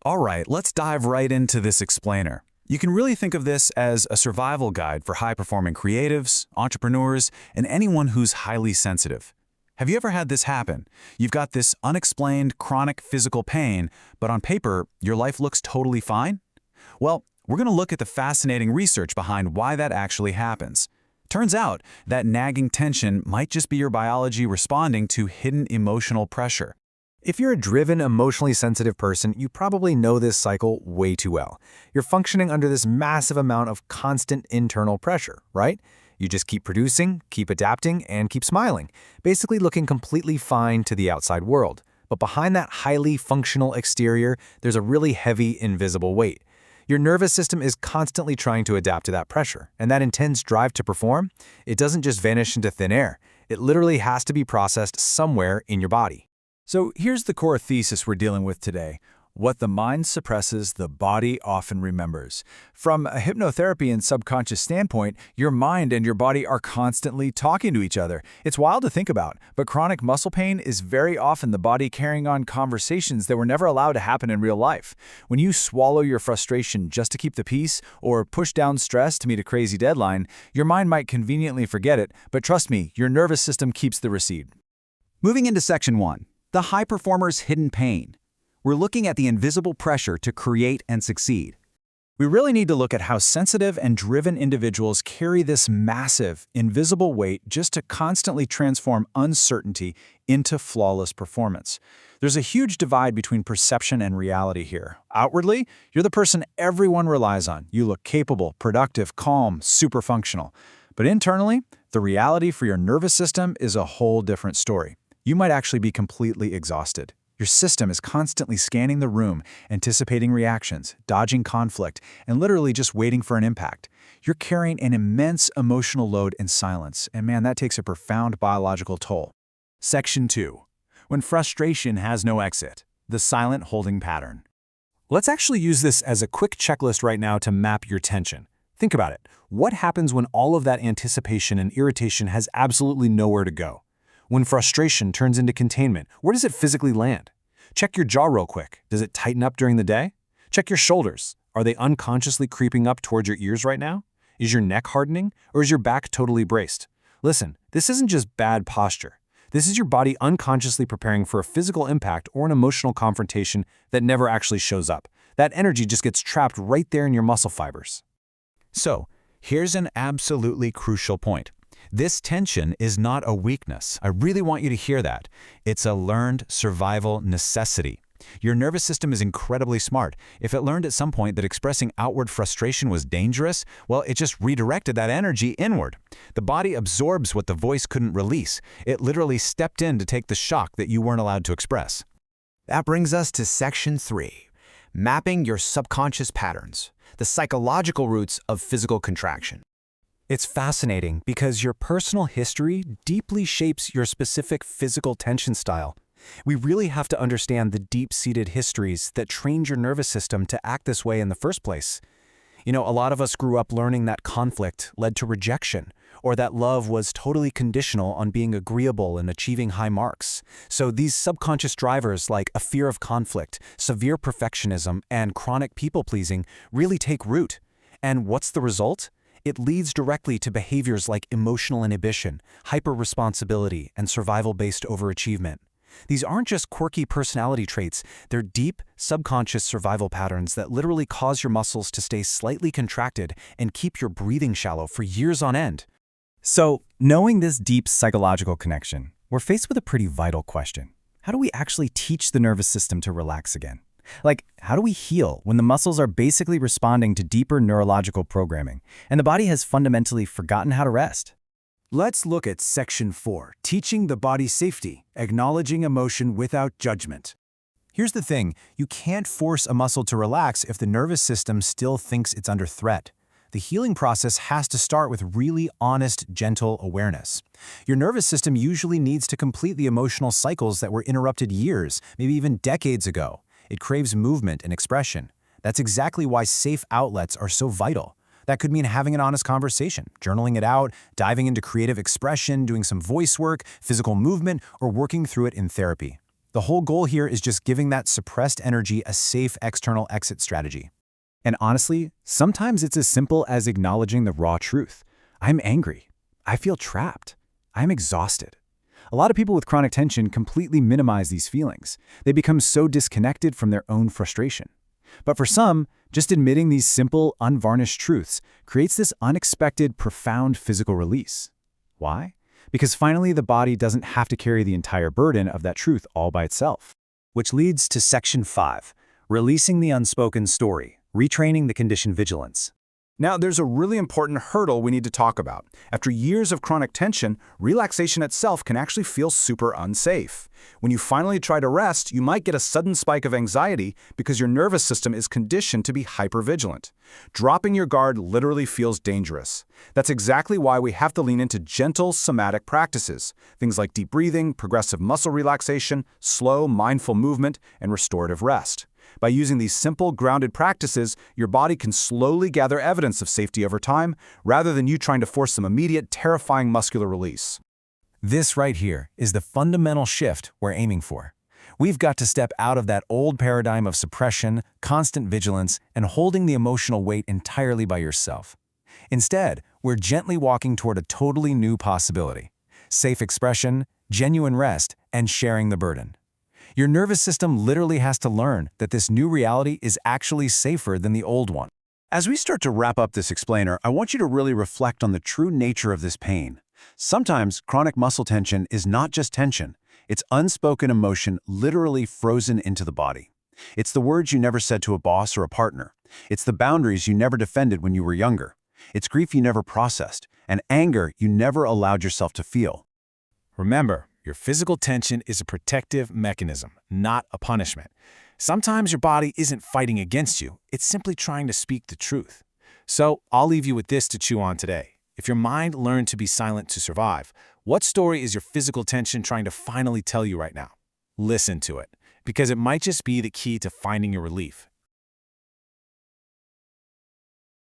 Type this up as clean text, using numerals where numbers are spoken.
All right, let's dive right into this explainer. You can really think of this as a survival guide for high-performing creatives, entrepreneurs, and anyone who's highly sensitive. Have you ever had this happen? You've got this unexplained chronic physical pain, but on paper, your life looks totally fine? Well, we're going to look at the fascinating research behind why that actually happens. Turns out that nagging tension might just be your biology responding to hidden emotional pressure. If you're a driven, emotionally sensitive person, you probably know this cycle way too well. You're functioning under this massive amount of constant internal pressure, right? You just keep producing, keep adapting, and keep smiling, basically looking completely fine to the outside world. But behind that highly functional exterior, there's a really heavy, invisible weight. Your nervous system is constantly trying to adapt to that pressure, and that intense drive to perform, it doesn't just vanish into thin air. It literally has to be processed somewhere in your body. So here's the core thesis we're dealing with today. What the mind suppresses, the body often remembers. From a hypnotherapy and subconscious standpoint, your mind and your body are constantly talking to each other. It's wild to think about, but chronic muscle pain is very often the body carrying on conversations that were never allowed to happen in real life. When you swallow your frustration just to keep the peace or push down stress to meet a crazy deadline, your mind might conveniently forget it, but trust me, your nervous system keeps the receipt. Moving into Section 1, the high performer's hidden pain. We're looking at the invisible pressure to create and succeed. We really need to look at how sensitive and driven individuals carry this massive, invisible weight just to constantly transform uncertainty into flawless performance. There's a huge divide between perception and reality here. Outwardly, you're the person everyone relies on. You look capable, productive, calm, super functional. But internally, the reality for your nervous system is a whole different story. You might actually be completely exhausted. Your system is constantly scanning the room, anticipating reactions, dodging conflict, and literally just waiting for an impact. You're carrying an immense emotional load in silence, and man, that takes a profound biological toll. Section 2. When frustration has no exit, the silent holding pattern. Let's actually use this as a quick checklist right now to map your tension. Think about it. What happens when all of that anticipation and irritation has absolutely nowhere to go? When frustration turns into containment, where does it physically land? Check your jaw real quick. Does it tighten up during the day? Check your shoulders. Are they unconsciously creeping up towards your ears right now? Is your neck hardening, or is your back totally braced? Listen, this isn't just bad posture. This is your body unconsciously preparing for a physical impact or an emotional confrontation that never actually shows up. That energy just gets trapped right there in your muscle fibers. So, here's an absolutely crucial point. This tension is not a weakness. I really want you to hear that. It's a learned survival necessity. Your nervous system is incredibly smart. If it learned at some point that expressing outward frustration was dangerous, well, it just redirected that energy inward. The body absorbs what the voice couldn't release. It literally stepped in to take the shock that you weren't allowed to express. That brings us to Section 3, mapping your subconscious patterns, the psychological roots of physical contraction. It's fascinating because your personal history deeply shapes your specific physical tension style. We really have to understand the deep-seated histories that trained your nervous system to act this way in the first place. You know, a lot of us grew up learning that conflict led to rejection, or that love was totally conditional on being agreeable and achieving high marks. So these subconscious drivers like a fear of conflict, severe perfectionism, and chronic people-pleasing really take root. And what's the result? It leads directly to behaviors like emotional inhibition, hyper-responsibility, and survival-based overachievement. These aren't just quirky personality traits, they're deep, subconscious survival patterns that literally cause your muscles to stay slightly contracted and keep your breathing shallow for years on end. So, knowing this deep psychological connection, we're faced with a pretty vital question. How do we actually teach the nervous system to relax again? Like, how do we heal when the muscles are basically responding to deeper neurological programming, and the body has fundamentally forgotten how to rest? Let's look at Section 4, teaching the body safety, acknowledging emotion without judgment. Here's the thing, you can't force a muscle to relax if the nervous system still thinks it's under threat. The healing process has to start with really honest, gentle awareness. Your nervous system usually needs to complete the emotional cycles that were interrupted years, maybe even decades ago. It craves movement and expression. That's exactly why safe outlets are so vital. That could mean having an honest conversation, journaling it out, diving into creative expression, doing some voice work, physical movement, or working through it in therapy. The whole goal here is just giving that suppressed energy a safe external exit strategy. And honestly, sometimes it's as simple as acknowledging the raw truth. I'm angry. I feel trapped. I'm exhausted. A lot of people with chronic tension completely minimize these feelings. They become so disconnected from their own frustration. But for some, just admitting these simple, unvarnished truths creates this unexpected, profound physical release. Why? Because finally the body doesn't have to carry the entire burden of that truth all by itself. Which leads to Section 5, Releasing the Unspoken Story, Retraining the Conditioned Vigilance. Now, there's a really important hurdle we need to talk about. After years of chronic tension, relaxation itself can actually feel super unsafe. When you finally try to rest, you might get a sudden spike of anxiety because your nervous system is conditioned to be hypervigilant. Dropping your guard literally feels dangerous. That's exactly why we have to lean into gentle somatic practices, things like deep breathing, progressive muscle relaxation, slow, mindful movement, and restorative rest. By using these simple, grounded practices, your body can slowly gather evidence of safety over time, rather than you trying to force some immediate, terrifying muscular release. This right here is the fundamental shift we're aiming for. We've got to step out of that old paradigm of suppression, constant vigilance, and holding the emotional weight entirely by yourself. Instead, we're gently walking toward a totally new possibility: safe expression, genuine rest, and sharing the burden. Your nervous system literally has to learn that this new reality is actually safer than the old one. As we start to wrap up this explainer, I want you to really reflect on the true nature of this pain. Sometimes chronic muscle tension is not just tension. It's unspoken emotion literally frozen into the body. It's the words you never said to a boss or a partner. It's the boundaries you never defended when you were younger. It's grief you never processed, and anger you never allowed yourself to feel. Remember, your physical tension is a protective mechanism, not a punishment. Sometimes your body isn't fighting against you, it's simply trying to speak the truth. So I'll leave you with this to chew on today. If your mind learned to be silent to survive, what story is your physical tension trying to finally tell you right now? Listen to it, because it might just be the key to finding your relief